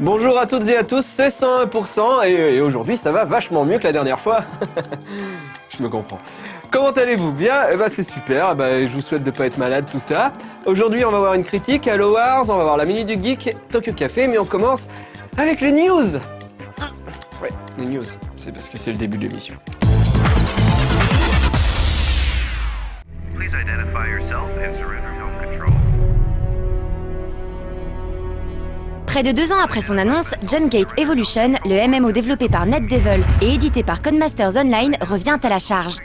Bonjour à toutes et à tous, c'est 101% et aujourd'hui ça va vachement mieux que la dernière fois. Je me comprends. Comment allez-vous? Bien? C'est super, je vous souhaite de pas être malade, tout ça. Aujourd'hui on va voir une critique, Halo Wars, on va voir la Minute du Geek, Tokyo Café, mais on commence avec les news. Ouais, les news, c'est parce que c'est le début de l'émission. Please identify yourself and surrender home control. Près de 2 ans après son annonce, Jumpgate Evolution, le MMO développé par NetDevil et édité par Codemasters Online, revient à la charge.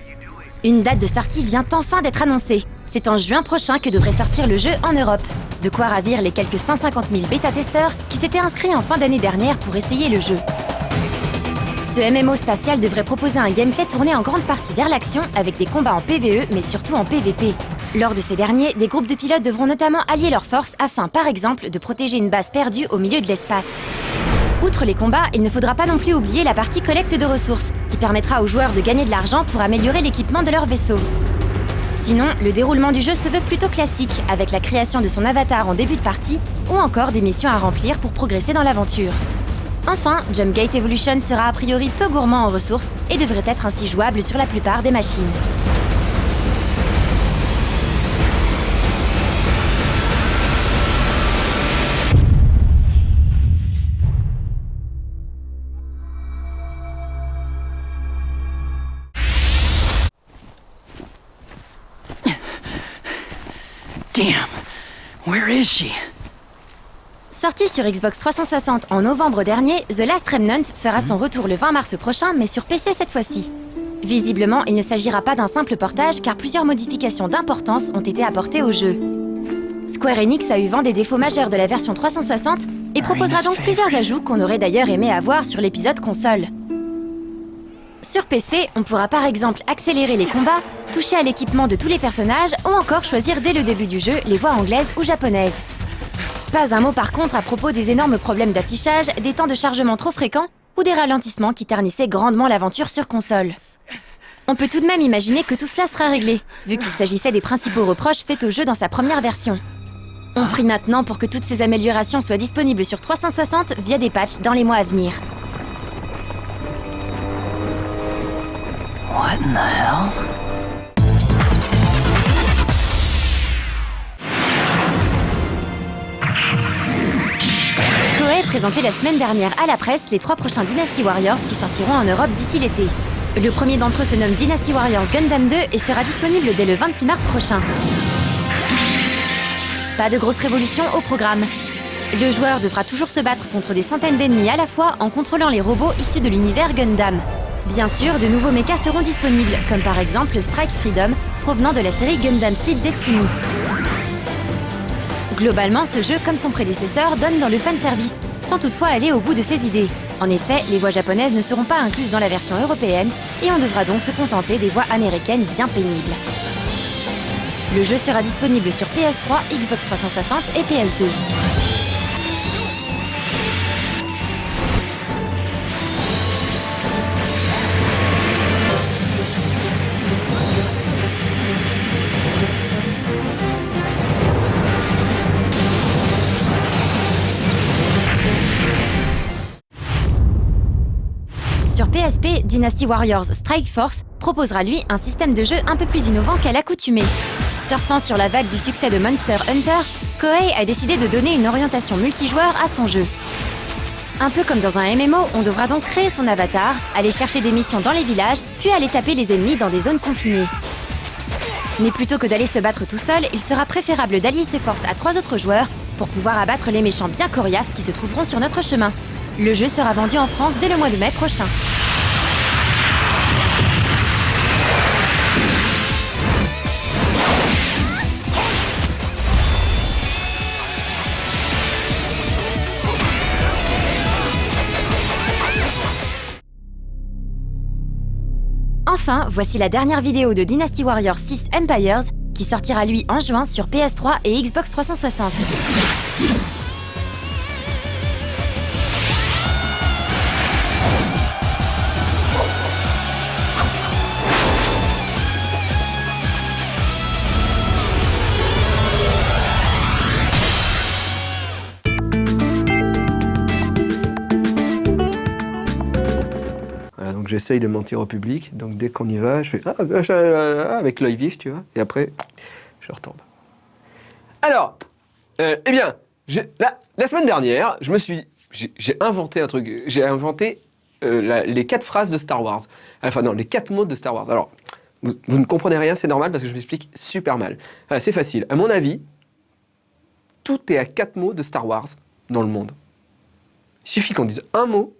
Une date de sortie vient enfin d'être annoncée. C'est en juin prochain que devrait sortir le jeu en Europe. De quoi ravir les quelques 150 000 bêta-testeurs qui s'étaient inscrits en fin d'année dernière pour essayer le jeu. Ce MMO spatial devrait proposer un gameplay tourné en grande partie vers l'action avec des combats en PvE mais surtout en PvP. Lors de ces derniers, des groupes de pilotes devront notamment allier leurs forces afin, par exemple, de protéger une base perdue au milieu de l'espace. Outre les combats, il ne faudra pas non plus oublier la partie collecte de ressources, qui permettra aux joueurs de gagner de l'argent pour améliorer l'équipement de leur vaisseau. Sinon, le déroulement du jeu se veut plutôt classique, avec la création de son avatar en début de partie, ou encore des missions à remplir pour progresser dans l'aventure. Enfin, Jumpgate Evolution sera a priori peu gourmand en ressources et devrait être ainsi jouable sur la plupart des machines. Damn, where is she? Sorti sur Xbox 360 en novembre dernier, The Last Remnant fera son retour le 20 mars prochain, mais sur PC cette fois-ci. Visiblement, il ne s'agira pas d'un simple portage car plusieurs modifications d'importance ont été apportées au jeu. Square Enix a eu vent des défauts majeurs de la version 360 et proposera donc plusieurs ajouts qu'on aurait d'ailleurs aimé avoir sur l'épisode console. Sur PC, on pourra par exemple accélérer les combats, toucher à l'équipement de tous les personnages ou encore choisir dès le début du jeu les voix anglaises ou japonaises. Pas un mot par contre à propos des énormes problèmes d'affichage, des temps de chargement trop fréquents ou des ralentissements qui ternissaient grandement l'aventure sur console. On peut tout de même imaginer que tout cela sera réglé, vu qu'il s'agissait des principaux reproches faits au jeu dans sa première version. On prie maintenant pour que toutes ces améliorations soient disponibles sur 360 via des patchs dans les mois à venir. What in the hell? Koei présentait la semaine dernière à la presse les 3 prochains Dynasty Warriors qui sortiront en Europe d'ici l'été. Le premier d'entre eux se nomme Dynasty Warriors Gundam 2 et sera disponible dès le 26 mars prochain. Pas de grosse révolution au programme. Le joueur devra toujours se battre contre des centaines d'ennemis à la fois en contrôlant les robots issus de l'univers Gundam. Bien sûr, de nouveaux mechas seront disponibles, comme par exemple Strike Freedom, provenant de la série Gundam Seed Destiny. Globalement, ce jeu, comme son prédécesseur, donne dans le fanservice, sans toutefois aller au bout de ses idées. En effet, les voix japonaises ne seront pas incluses dans la version européenne, et on devra donc se contenter des voix américaines bien pénibles. Le jeu sera disponible sur PS3, Xbox 360 et PS2. Sur PSP, Dynasty Warriors Strike Force proposera lui un système de jeu un peu plus innovant qu'à l'accoutumée. Surfant sur la vague du succès de Monster Hunter, Koei a décidé de donner une orientation multijoueur à son jeu. Un peu comme dans un MMO, on devra donc créer son avatar, aller chercher des missions dans les villages, puis aller taper les ennemis dans des zones confinées. Mais plutôt que d'aller se battre tout seul, il sera préférable d'allier ses forces à 3 autres joueurs pour pouvoir abattre les méchants bien coriaces qui se trouveront sur notre chemin. Le jeu sera vendu en France dès le mois de mai prochain. Enfin, voici la dernière vidéo de Dynasty Warriors 6 Empires, qui sortira lui en juin sur PS3 et Xbox 360. j'essaye de mentir au public. Donc dès qu'on y va, je fais avec l'œil vif, tu vois. Et après, je retombe. Alors, eh bien, la semaine dernière, j'ai inventé un truc. J'ai inventé les 4 phrases de Star Wars. Enfin non, les 4 mots de Star Wars. Alors, vous ne comprenez rien, c'est normal parce que je m'explique super mal. Voilà, c'est facile. À mon avis, tout est à 4 mots de Star Wars dans le monde. Il suffit qu'on dise un mot.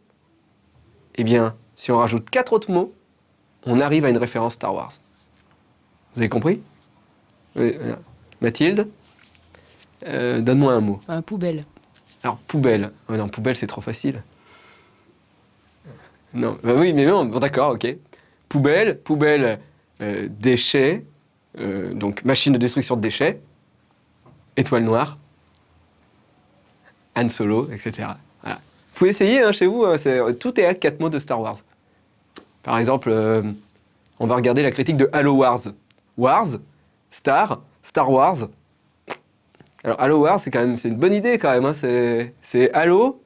Eh bien, si on rajoute 4 autres mots, on arrive à une référence Star Wars. Vous avez compris? Oui, Mathilde, donne-moi un mot. Poubelle. Alors, poubelle. Oh non, poubelle, c'est trop facile. Non, bah oui, mais non, bon, d'accord, ok. Poubelle, déchets, donc machine de destruction de déchets, étoile noire, Han Solo, etc. Voilà. Vous pouvez essayer hein, chez vous, tout est à 4 mots de Star Wars. Par exemple, on va regarder la critique de Halo Wars. Wars, Star Wars. Alors Halo Wars, c'est une bonne idée quand même. Hein. C'est Halo,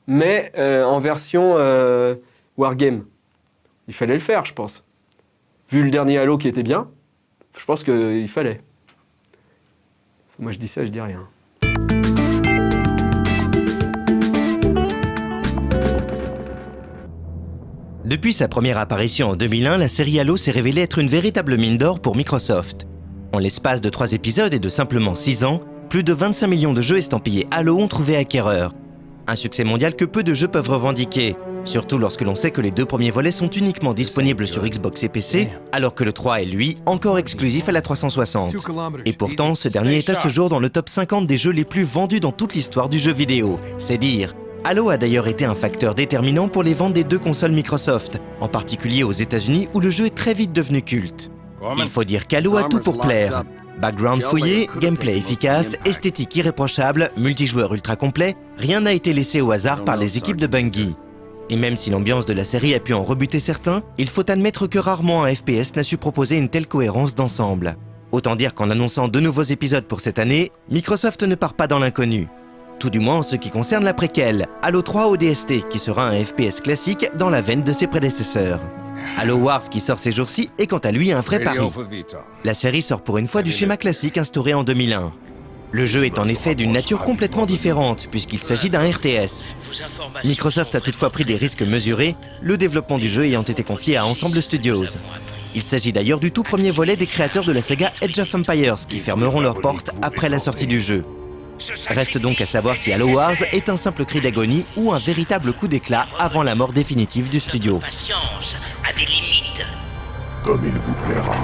mais en version Wargame. Il fallait le faire, je pense. Vu le dernier Halo qui était bien, je pense qu'il fallait. Moi je dis ça, je dis rien. Depuis sa première apparition en 2001, la série Halo s'est révélée être une véritable mine d'or pour Microsoft. En l'espace de 3 épisodes et de simplement 6 ans, plus de 25 millions de jeux estampillés Halo ont trouvé acquéreur. Un succès mondial que peu de jeux peuvent revendiquer, surtout lorsque l'on sait que les 2 premiers volets sont uniquement disponibles sur Xbox et PC, alors que le 3 est lui encore exclusif à la 360. Et pourtant, ce dernier est à ce jour dans le top 50 des jeux les plus vendus dans toute l'histoire du jeu vidéo. C'est dire. Halo a d'ailleurs été un facteur déterminant pour les ventes des 2 consoles Microsoft, en particulier aux États-Unis où le jeu est très vite devenu culte. Il faut dire qu'Halo a tout pour plaire. Background fouillé, gameplay efficace, esthétique irréprochable, multijoueur ultra complet, rien n'a été laissé au hasard par les équipes de Bungie. Et même si l'ambiance de la série a pu en rebuter certains, il faut admettre que rarement un FPS n'a su proposer une telle cohérence d'ensemble. Autant dire qu'en annonçant 2 nouveaux épisodes pour cette année, Microsoft ne part pas dans l'inconnu. Tout du moins en ce qui concerne la préquelle, Halo 3 ODST, qui sera un FPS classique dans la veine de ses prédécesseurs. Halo Wars, qui sort ces jours-ci, est quant à lui un vrai pari. La série sort pour une fois du schéma classique instauré en 2001. Le jeu est en effet d'une nature complètement différente, puisqu'il s'agit d'un RTS. Microsoft a toutefois pris des risques mesurés, le développement du jeu ayant été confié à Ensemble Studios. Il s'agit d'ailleurs du tout premier volet des créateurs de la saga Age of Empires, qui fermeront leurs portes après la sortie du jeu. Reste donc à savoir si Halo Wars est un simple cri d'agonie ou un véritable coup d'éclat avant la mort définitive du studio. Patience a des limites. Comme il vous plaira.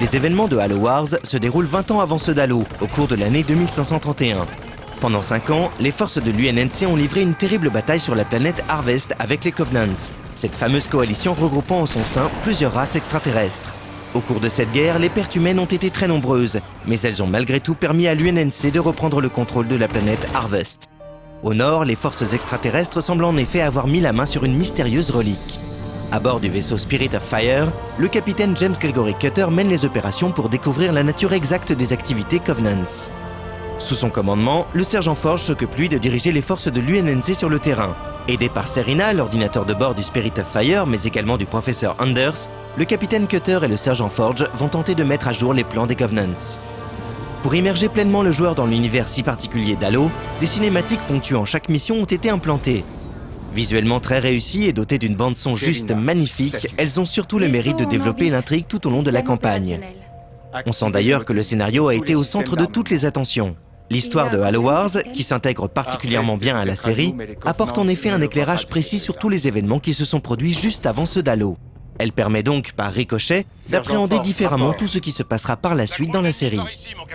Les événements de Halo Wars se déroulent 20 ans avant ceux d'Halo, au cours de l'année 2531. Pendant 5 ans, les forces de l'UNSC ont livré une terrible bataille sur la planète Harvest avec les Covenants, cette fameuse coalition regroupant en son sein plusieurs races extraterrestres. Au cours de cette guerre, les pertes humaines ont été très nombreuses, mais elles ont malgré tout permis à l'UNSC de reprendre le contrôle de la planète Harvest. Au nord, les forces extraterrestres semblent en effet avoir mis la main sur une mystérieuse relique. À bord du vaisseau Spirit of Fire, le capitaine James Gregory Cutter mène les opérations pour découvrir la nature exacte des activités Covenants. Sous son commandement, le sergent Forge s'occupe lui de diriger les forces de l'UNSC sur le terrain. Aidé par Serena, l'ordinateur de bord du Spirit of Fire, mais également du professeur Anders, le capitaine Cutter et le sergent Forge vont tenter de mettre à jour les plans des Covenants. Pour immerger pleinement le joueur dans l'univers si particulier d'Halo, des cinématiques ponctuant chaque mission ont été implantées. Visuellement très réussies et dotées d'une bande-son juste magnifique, elles ont surtout le mérite de développer l'intrigue tout au long de la campagne. On sent d'ailleurs que le scénario a été au centre de toutes les attentions. L'histoire de Halo Wars, qui s'intègre particulièrement bien à la série, apporte en effet un éclairage précis sur tous les événements qui se sont produits juste avant ceux d'Halo. Elle permet donc, par ricochet, d'appréhender différemment tout ce qui se passera par la suite dans la série.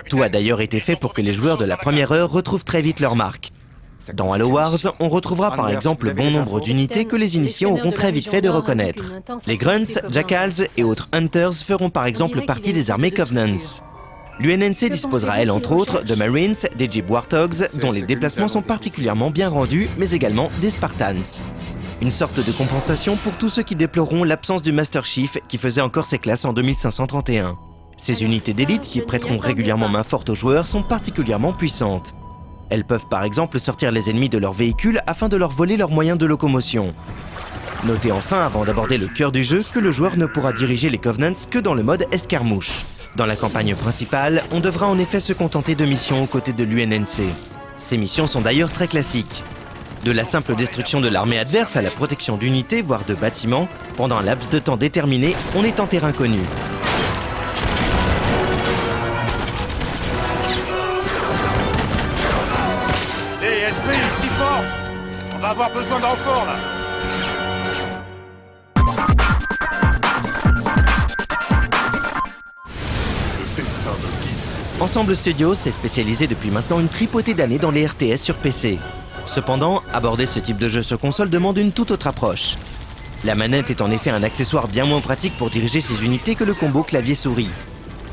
Tout a d'ailleurs été fait pour que les joueurs de la première heure retrouvent très vite leur marque. Dans Halo Wars, on retrouvera par exemple bon nombre d'unités que les initiés auront très vite fait de reconnaître. Les Grunts, Jackals et autres Hunters feront par exemple partie des armées Covenants. L'UNSC disposera elle entre autres de Marines, des Jeep Warthogs, dont les déplacements sont particulièrement bien rendus, mais également des Spartans. Une sorte de compensation pour tous ceux qui déploreront l'absence du Master Chief qui faisait encore ses classes en 2531. Ces unités d'élite qui prêteront régulièrement main forte aux joueurs sont particulièrement puissantes. Elles peuvent par exemple sortir les ennemis de leur véhicule afin de leur voler leurs moyens de locomotion. Notez enfin, avant d'aborder le cœur du jeu, que le joueur ne pourra diriger les Covenants que dans le mode escarmouche. Dans la campagne principale, on devra en effet se contenter de missions aux côtés de l'UNNC. Ces missions sont d'ailleurs très classiques. De la simple destruction de l'armée adverse à la protection d'unités, voire de bâtiments, pendant un laps de temps déterminé, on est en terrain connu. Hé, esprit, si fort! On va avoir besoin de renfort, là! Ensemble Studios s'est spécialisé depuis maintenant une tripotée d'années dans les RTS sur PC. Cependant, aborder ce type de jeu sur console demande une toute autre approche. La manette est en effet un accessoire bien moins pratique pour diriger ces unités que le combo clavier-souris.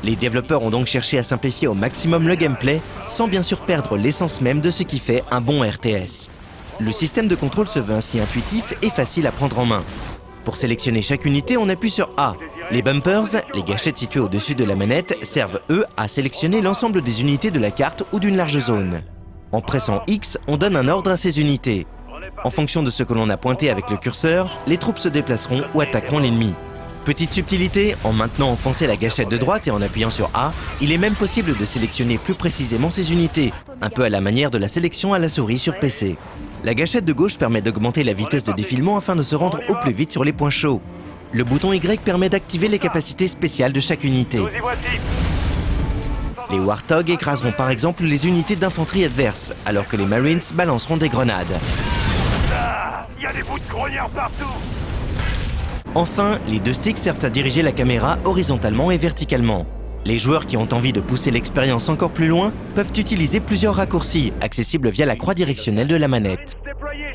Les développeurs ont donc cherché à simplifier au maximum le gameplay, sans bien sûr perdre l'essence même de ce qui fait un bon RTS. Le système de contrôle se veut ainsi intuitif et facile à prendre en main. Pour sélectionner chaque unité, on appuie sur A. Les bumpers, les gâchettes situées au-dessus de la manette, servent eux à sélectionner l'ensemble des unités de la carte ou d'une large zone. En pressant X, on donne un ordre à ces unités. En fonction de ce que l'on a pointé avec le curseur, les troupes se déplaceront ou attaqueront l'ennemi. Petite subtilité, en maintenant enfoncé la gâchette de droite et en appuyant sur A, il est même possible de sélectionner plus précisément ces unités, un peu à la manière de la sélection à la souris sur PC. La gâchette de gauche permet d'augmenter la vitesse de défilement afin de se rendre au plus vite sur les points chauds. Le bouton Y permet d'activer les capacités spéciales de chaque unité. Nous y voici! Les Warthogs écraseront par exemple les unités d'infanterie adverses, alors que les Marines balanceront des grenades. Ah, y a des bouts de grognards partout! Enfin, les deux sticks servent à diriger la caméra horizontalement et verticalement. Les joueurs qui ont envie de pousser l'expérience encore plus loin peuvent utiliser plusieurs raccourcis, accessibles via la croix directionnelle de la manette.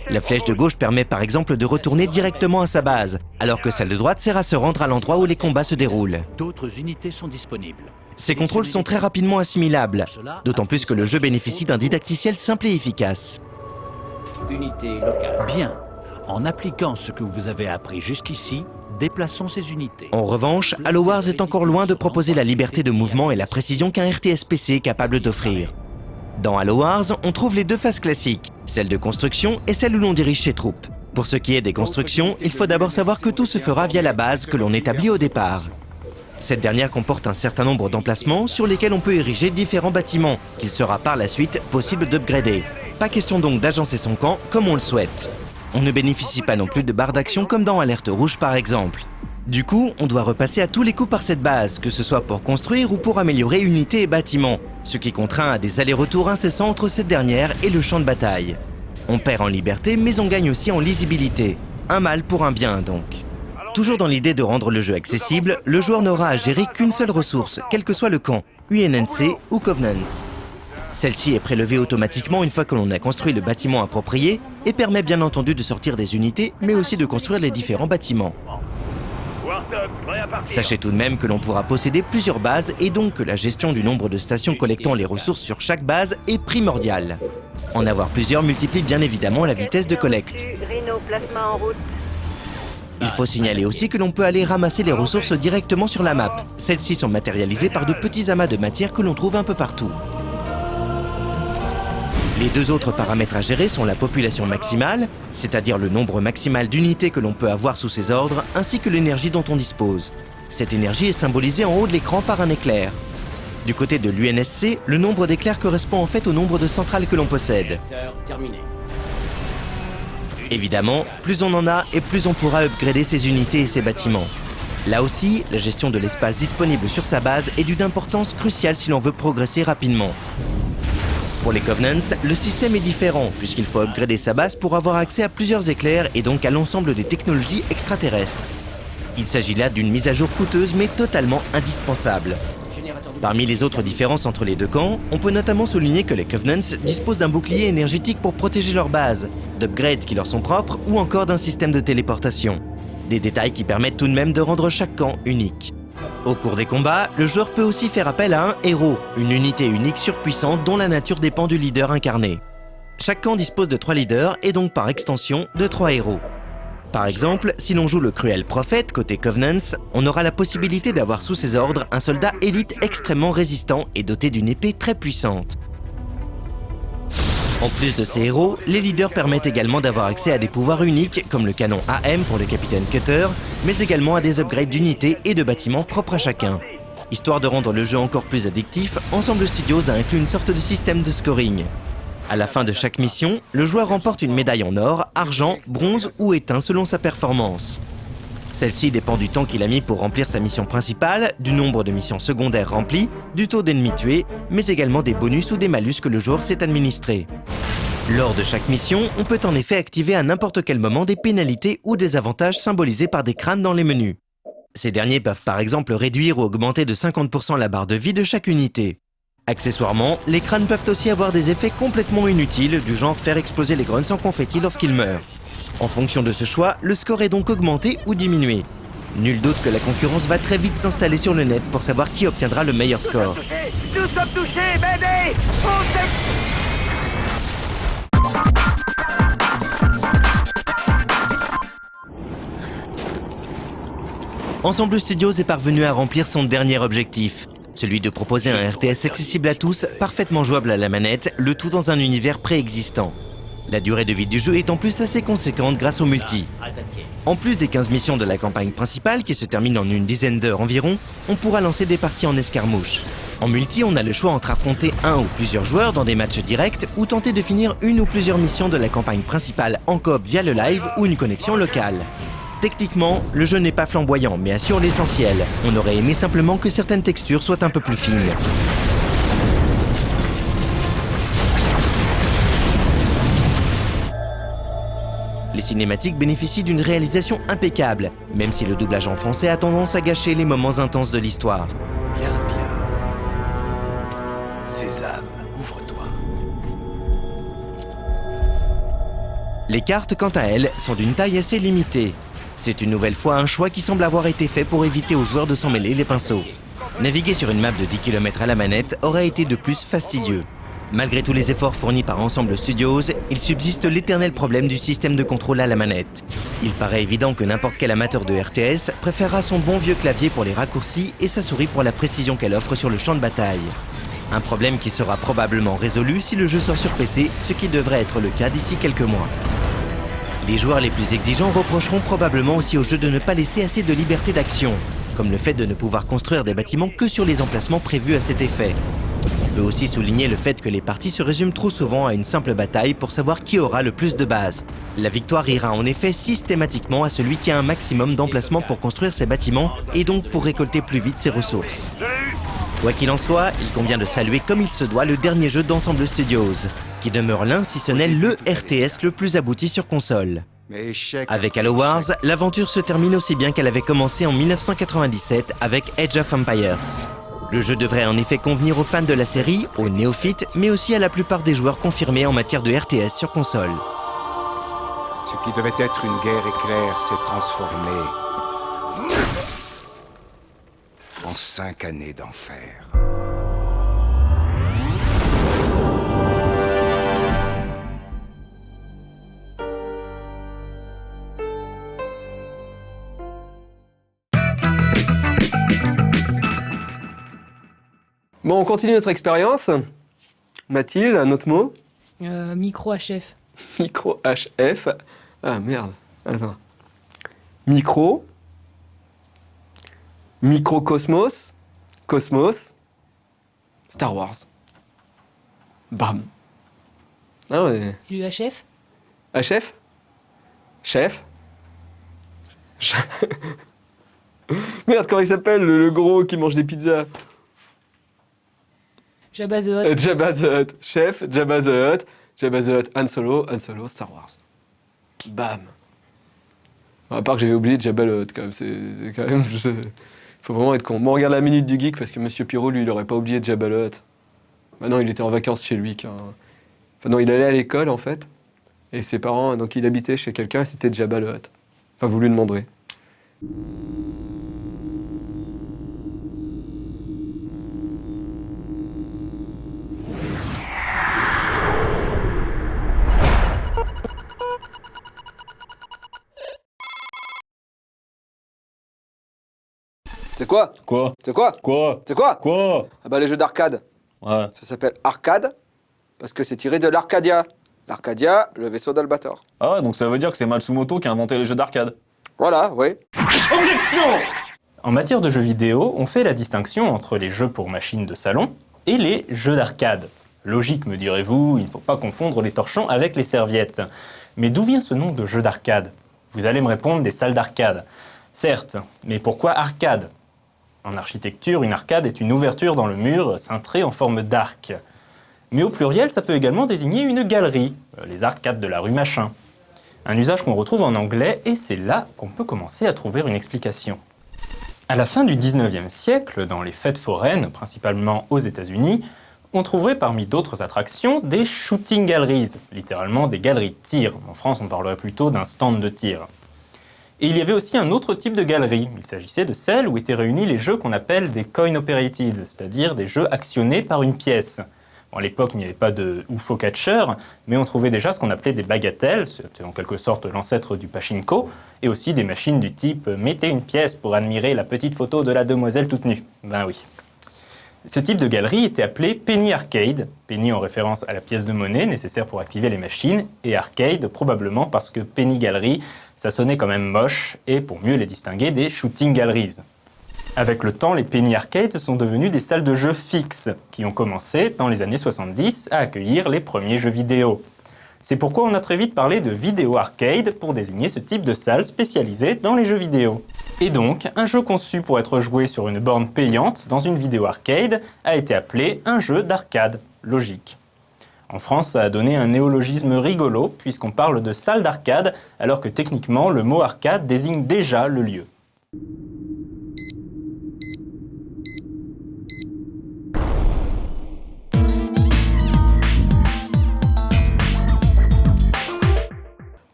La flèche de gauche permet par exemple de retourner directement à sa base, alors que celle de droite sert à se rendre à l'endroit où les combats se déroulent. D'autres unités sont disponibles. Ces contrôles sont très rapidement assimilables, d'autant plus que le jeu bénéficie d'un didacticiel simple et efficace. Bien. En appliquant ce que vous avez appris jusqu'ici, déplaçons ces unités. En revanche, Halo Wars est encore loin de proposer la liberté de mouvement et la précision qu'un RTS PC est capable d'offrir. Dans Halo Wars, on trouve les deux phases classiques, celle de construction et celle où l'on dirige ses troupes. Pour ce qui est des constructions, il faut d'abord savoir que tout se fera via la base que l'on établit au départ. Cette dernière comporte un certain nombre d'emplacements sur lesquels on peut ériger différents bâtiments, qu'il sera par la suite possible d'upgrader. Pas question donc d'agencer son camp comme on le souhaite. On ne bénéficie pas non plus de barres d'action comme dans Alerte Rouge par exemple. Du coup, on doit repasser à tous les coups par cette base, que ce soit pour construire ou pour améliorer unités et bâtiments, ce qui contraint à des allers-retours incessants entre cette dernière et le champ de bataille. On perd en liberté, mais on gagne aussi en lisibilité. Un mal pour un bien donc. Toujours dans l'idée de rendre le jeu accessible, le joueur n'aura à gérer qu'une seule ressource, quel que soit le camp, UNNC ou Covenants. Celle-ci est prélevée automatiquement une fois que l'on a construit le bâtiment approprié et permet bien entendu de sortir des unités, mais aussi de construire les différents bâtiments. Sachez tout de même que l'on pourra posséder plusieurs bases et donc que la gestion du nombre de stations collectant les ressources sur chaque base est primordiale. En avoir plusieurs multiplie bien évidemment la vitesse de collecte. Il faut signaler aussi que l'on peut aller ramasser les ressources directement sur la map. Celles-ci sont matérialisées par de petits amas de matière que l'on trouve un peu partout. Les deux autres paramètres à gérer sont la population maximale, c'est-à-dire le nombre maximal d'unités que l'on peut avoir sous ses ordres, ainsi que l'énergie dont on dispose. Cette énergie est symbolisée en haut de l'écran par un éclair. Du côté de l'UNSC, le nombre d'éclairs correspond en fait au nombre de centrales que l'on possède. Évidemment, plus on en a et plus on pourra upgrader ses unités et ses bâtiments. Là aussi, la gestion de l'espace disponible sur sa base est d'une importance cruciale si l'on veut progresser rapidement. Pour les Covenants, le système est différent, puisqu'il faut upgrader sa base pour avoir accès à plusieurs éclairs et donc à l'ensemble des technologies extraterrestres. Il s'agit là d'une mise à jour coûteuse mais totalement indispensable. Parmi les autres différences entre les deux camps, on peut notamment souligner que les Covenants disposent d'un bouclier énergétique pour protéger leur base, d'upgrades qui leur sont propres ou encore d'un système de téléportation. Des détails qui permettent tout de même de rendre chaque camp unique. Au cours des combats, le joueur peut aussi faire appel à un héros, une unité unique surpuissante dont la nature dépend du leader incarné. Chaque camp dispose de 3 leaders et donc par extension de 3 héros. Par exemple, si l'on joue le cruel prophète côté Covenants, on aura la possibilité d'avoir sous ses ordres un soldat élite extrêmement résistant et doté d'une épée très puissante. En plus de ces héros, les leaders permettent également d'avoir accès à des pouvoirs uniques comme le canon AM pour le capitaine Cutter, mais également à des upgrades d'unités et de bâtiments propres à chacun. Histoire de rendre le jeu encore plus addictif, Ensemble Studios a inclus une sorte de système de scoring. À la fin de chaque mission, le joueur remporte une médaille en or, argent, bronze ou étain selon sa performance. Celle-ci dépend du temps qu'il a mis pour remplir sa mission principale, du nombre de missions secondaires remplies, du taux d'ennemis tués, mais également des bonus ou des malus que le joueur s'est administré. Lors de chaque mission, on peut en effet activer à n'importe quel moment des pénalités ou des avantages symbolisés par des crânes dans les menus. Ces derniers peuvent par exemple réduire ou augmenter de 50% la barre de vie de chaque unité. Accessoirement, les crânes peuvent aussi avoir des effets complètement inutiles, du genre faire exploser les grunts en confetti lorsqu'ils meurent. En fonction de ce choix, le score est donc augmenté ou diminué. Nul doute que la concurrence va très vite s'installer sur le net pour savoir qui obtiendra le meilleur score. Nous sommes touchés, m'aider! Ensemble Studios est parvenu à remplir son dernier objectif, celui de proposer un RTS accessible à tous, parfaitement jouable à la manette, le tout dans un univers préexistant. La durée de vie du jeu est en plus assez conséquente grâce au multi. En plus des 15 missions de la campagne principale qui se terminent en une dizaine d'heures environ, on pourra lancer des parties en escarmouche. En multi, on a le choix entre affronter un ou plusieurs joueurs dans des matchs directs ou tenter de finir une ou plusieurs missions de la campagne principale en coop via le live ou une connexion locale. Techniquement, le jeu n'est pas flamboyant mais assure l'essentiel. On aurait aimé simplement que certaines textures soient un peu plus fines. Les cinématiques bénéficient d'une réalisation impeccable, même si le doublage en français a tendance à gâcher les moments intenses de l'histoire. Bien, bien. Sésame, ouvre-toi. Les cartes, quant à elles, sont d'une taille assez limitée. C'est une nouvelle fois un choix qui semble avoir été fait pour éviter aux joueurs de s'en mêler les pinceaux. Naviguer sur une map de 10 km à la manette aurait été de plus fastidieux. Malgré tous les efforts fournis par Ensemble Studios, il subsiste l'éternel problème du système de contrôle à la manette. Il paraît évident que n'importe quel amateur de RTS préférera son bon vieux clavier pour les raccourcis et sa souris pour la précision qu'elle offre sur le champ de bataille. Un problème qui sera probablement résolu si le jeu sort sur PC, ce qui devrait être le cas d'ici quelques mois. Les joueurs les plus exigeants reprocheront probablement aussi au jeu de ne pas laisser assez de liberté d'action, comme le fait de ne pouvoir construire des bâtiments que sur les emplacements prévus à cet effet. On peut aussi souligner le fait que les parties se résument trop souvent à une simple bataille pour savoir qui aura le plus de bases. La victoire ira en effet systématiquement à celui qui a un maximum d'emplacements pour construire ses bâtiments et donc pour récolter plus vite ses ressources. Quoi qu'il en soit, il convient de saluer comme il se doit le dernier jeu d'Ensemble Studios, qui demeure l'un si ce n'est le RTS le plus abouti sur console. Avec Halo Wars, l'aventure se termine aussi bien qu'elle avait commencé en 1997 avec Age of Empires. Le jeu devrait en effet convenir aux fans de la série, aux néophytes, mais aussi à la plupart des joueurs confirmés en matière de RTS sur console. Ce qui devait être une guerre éclair s'est transformé en 5 années d'enfer. Bon, on continue notre expérience. Mathilde, un autre mot? Micro HF. Micro HF. Ah merde. Attends. Micro. Microcosmos. Cosmos. Star Wars. Bam. Ah ouais. Et le HF? HF? Chef? Merde, comment il s'appelle le gros qui mange des pizzas? Jabba the Hutt. Jabba the Hutt. Chef, Jabba the Hutt. Jabba the Hutt, Han Solo, Star Wars. Bam. À part que j'avais oublié Jabba the Hutt, quand même. C'est quand même... Faut vraiment être con. Bon, on regarde la minute du geek, parce que Monsieur Pirot, lui, il aurait pas oublié Jabba the Hutt. Bah non, il était en vacances chez lui. Enfin non, il allait à l'école, en fait. Et ses parents, donc il habitait chez quelqu'un, et c'était Jabba the Hutt. Enfin, vous lui demanderez. C'est quoi? Quoi? C'est quoi? Quoi? C'est quoi? Quoi? Ah bah les jeux d'arcade. Ouais. Ça s'appelle arcade parce que c'est tiré de l'Arcadia. L'Arcadia, le vaisseau d'Albator. Ah ouais, donc ça veut dire que c'est Matsumoto qui a inventé les jeux d'arcade. Voilà, oui. Objection! En matière de jeux vidéo, on fait la distinction entre les jeux pour machines de salon et les jeux d'arcade. Logique, me direz-vous, il ne faut pas confondre les torchons avec les serviettes. Mais d'où vient ce nom de jeu d'arcade? Vous allez me répondre des salles d'arcade. Certes, mais pourquoi arcade? En architecture, une arcade est une ouverture dans le mur cintrée en forme d'arc. Mais au pluriel, ça peut également désigner une galerie, les arcades de la rue Machin. Un usage qu'on retrouve en anglais, et c'est là qu'on peut commencer à trouver une explication. À la fin du 19e siècle, dans les fêtes foraines, principalement aux États-Unis, on trouverait parmi d'autres attractions des shooting galleries, littéralement des galeries de tir. En France, on parlerait plutôt d'un stand de tir. Et il y avait aussi un autre type de galerie. Il s'agissait de celles où étaient réunis les jeux qu'on appelle des coin-operated, c'est-à-dire des jeux actionnés par une pièce. Bon, à l'époque, il n'y avait pas de UFO catcher, mais on trouvait déjà ce qu'on appelait des bagatelles, c'était en quelque sorte l'ancêtre du pachinko, et aussi des machines du type « mettez une pièce pour admirer la petite photo de la demoiselle toute nue ». Ben oui. Ce type de galerie était appelé penny arcade, penny en référence à la pièce de monnaie nécessaire pour activer les machines, et arcade probablement parce que penny gallery, ça sonnait quand même moche, et pour mieux les distinguer des shooting galleries. Avec le temps, les penny arcades sont devenus des salles de jeux fixes, qui ont commencé, dans les années 70, à accueillir les premiers jeux vidéo. C'est pourquoi on a très vite parlé de vidéo arcade pour désigner ce type de salle spécialisée dans les jeux vidéo. Et donc, un jeu conçu pour être joué sur une borne payante dans une vidéo arcade a été appelé un jeu d'arcade. Logique. En France, ça a donné un néologisme rigolo puisqu'on parle de salle d'arcade alors que techniquement, le mot arcade désigne déjà le lieu.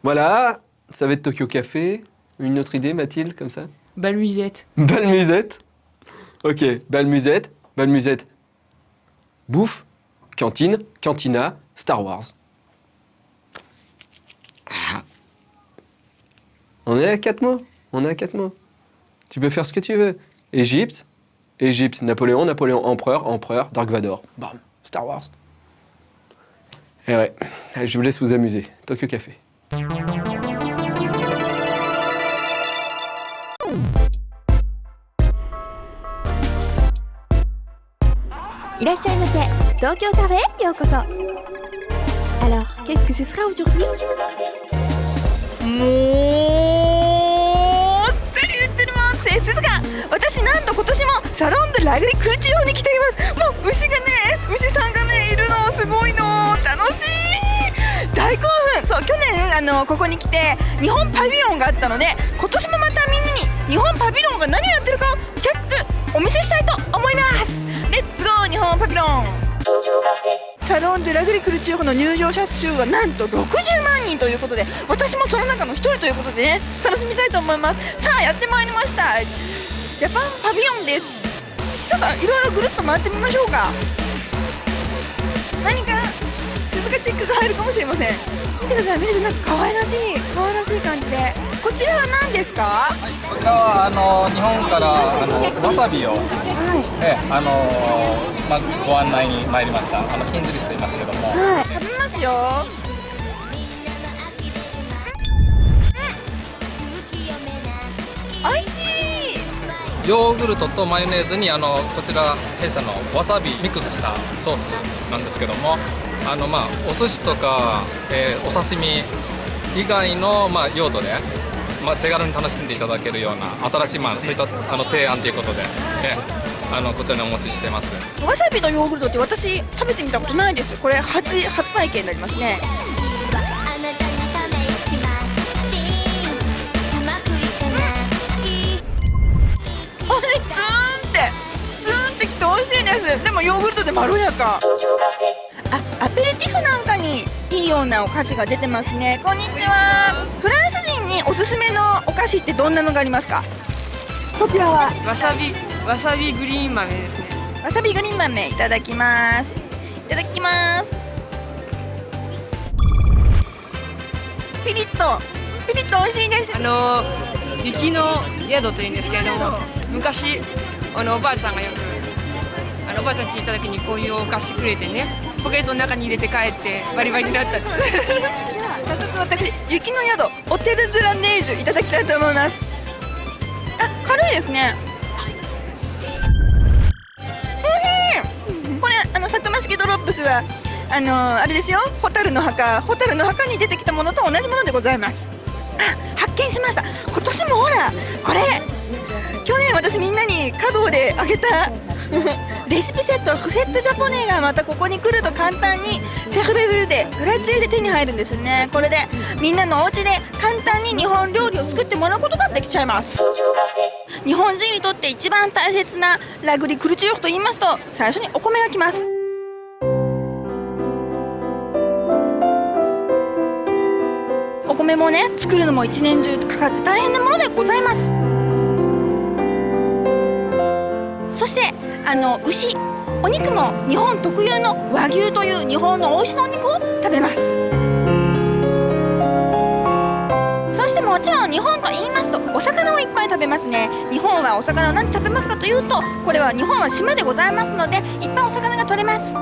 Voilà, ça va être Tokyo Café. Une autre idée, Mathilde, comme ça? Balmusette. Balmusette. Ok, balmusette, balmusette. Bouffe, cantine, cantina, Star Wars. On est à 4 mots. On est à 4 mots. Tu peux faire ce que tu veux. Égypte, Égypte, Napoléon, Napoléon, empereur, empereur, Dark Vador. Bam, Star Wars. Et ouais, allez, je vous laisse vous amuser. Tokyo Café. Tokyo Café, yokoso. Alors, qu'est-ce que ce sera aujourd'hui? Salon de l'agriculture に来ています。もう牛がね、牛さんがねいるのすごいの楽しい。大興奮。そう去年ここに来て日本パビロンがあったので、今年もまたみんなに日本パビロンが何やってるかチェックお見せしたいと思います。レッツゴー日本パビロン。サロン・デ・ラグリクルチュールの入場者数はなんと60万人ということで、私もその中の一人ということでね、楽しみたいと思います。さあやってまいりました。ジャパンパビオンです。ちょっといろいろぐるっと回ってみましょうか。何か鈴鹿チェックが入るかもしれません。見てください、見てください。可愛らしい感じで。こちらは何ですか？こちらは日本からわさびを、ご案内に参りました。金釣りしていますけども、食べますよ。美味しい。ヨーグルトとマヨネーズにこちら弊社のわさびミックスしたソースなんですけども、お寿司とか、お刺身以外の用途で、手軽に楽しんでいただけるような新しいそういった提案ということで、こちらにお持ちしてます。わさびのヨーグルトって私食べてみたことないです。これ初体験になりますね。ツーンってきて美味しいです。でもヨーグルトでまろやか。アペリティフなんかにいいようなお菓子が出てますね。こんにちは。フランス人におすすめのお菓子ってどんなのがありますか？そちらはわさびグリーン豆ですね。わさびグリーン豆いただきます。いただきます。ピリッと美味しいです。雪の宿というんですけれども、昔おばあちゃんがよくおばあちゃん家に行った時にこういうお菓子くれてね、ポケットの中に入れて帰ってバリバリになったって。早速私、雪の宿オテル・ドゥ・ラ・ネージュいただきたいと思います。あ、軽いですね。これサクマ式ドロップスはあれですよ、ホタルの墓に出てきたものと同じものでございます。あ、発見しました。今年もほらこれ去年私みんなに華道であげたレシピセットフセットジャポネがまたここに来ると簡単にセフベブルでグラツィエで手に入るんですよね。これでみんなのお家で簡単に日本料理を作ってもらうことができちゃいます。日本人にとって一番大切なラグリクルチュールと言いますと、最初にお米が来ます。お米もね、作るのも一年中かかって大変なものでございます。そして牛、お肉も日本特有の和牛という日本のお牛のお肉を食べます。そしてもちろん日本と言いますとお魚をいっぱい食べますね。日本はお魚を何で食べますかというと、これは日本は島でございますのでいっぱいお魚が取れます。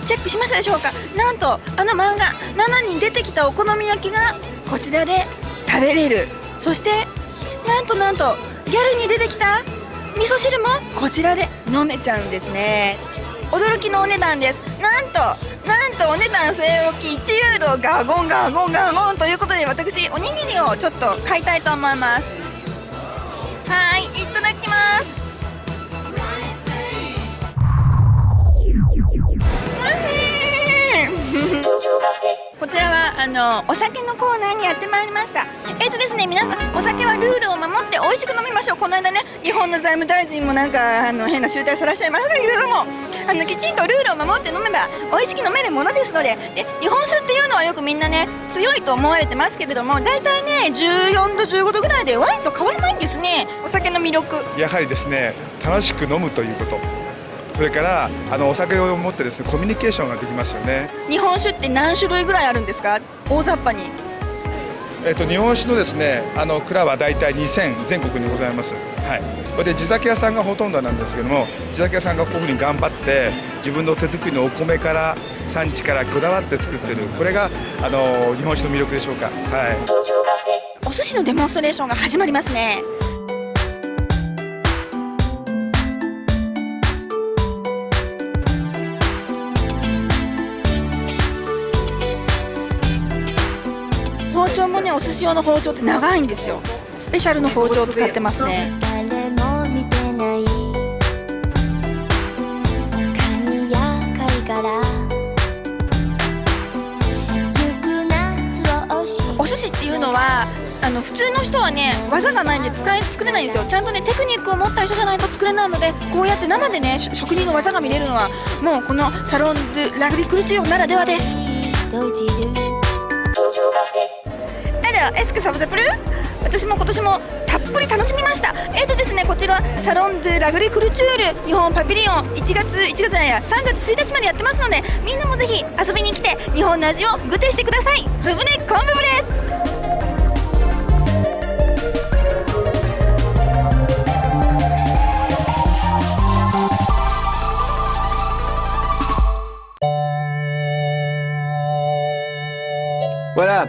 チェックしましたでしょうか。なんと漫画7に出てきたお好み焼きがこちらで食べれる。そしてなんとギャルに出てきた味噌汁もこちらで飲めちゃうんですね。驚きのお値段です。なんとお値段据え置き1ユーロガゴンガゴンガゴンということで、私おにぎりをちょっと買いたいと思います。はい、いただきます。こちらはお酒のコーナーにやってまいりました。ですね、皆さんお酒はルールを守って美味しく飲みましょう。この間ね、日本の財務大臣もなんか変な集大さらしちゃいましたけれども、きちんとルールを守って飲めば美味しく飲めるものですので、日本酒っていうのはよくみんなね強いと思われてますけれども、大体ね14度15度ぐらいでワインと変わらないんですね。お酒の魅力、やはりですね、楽しく飲むということ、それからお酒を持ってですねコミュニケーションができますよね。日本酒って何種類ぐらいあるんですか、大雑把に。日本酒のですね蔵はだいたい2000全国にございます。はい。それで地酒屋さんがほとんどなんですけども、地酒屋さんがこういうふうに頑張って自分の手作りのお米から産地からこだわって作ってる、これが日本酒の魅力でしょうか。はい。お寿司のデモンストレーションが始まりますね。包丁もね、お寿司用の包丁って長いんですよ。スペシャルの包丁を使ってますね。誰も見てないカニや貝殻お寿司っていうのは普通の人はね技がないんで作れないんですよ。ちゃんとねテクニックを持った人じゃないと作れないので、こうやって生でね職人の技が見れるのはもうこのサロン・ドゥ・ラグリクルチューならではです。エスクサブザプル、私も今年もたっぷり楽しみました。ですね、こちらサロン・ドゥ・ラグリクルチュール日本パビリオン3月1日までやってますので、みんなもぜひ遊びに来て日本の味をグテしてください。ブブネコンブブレ。Voilà,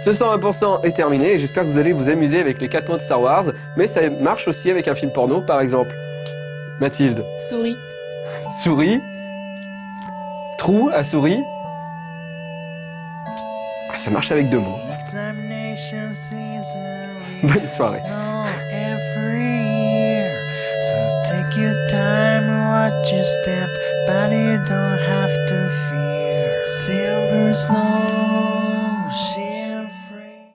ce 101% est terminé. J'espère que vous allez vous amuser avec les 4 mots de Star Wars. Mais ça marche aussi avec un film porno, par exemple. Mathilde. Souris. Souris. Trou à souris. Ah, ça marche avec 2 mots. Bonne soirée. Silver snow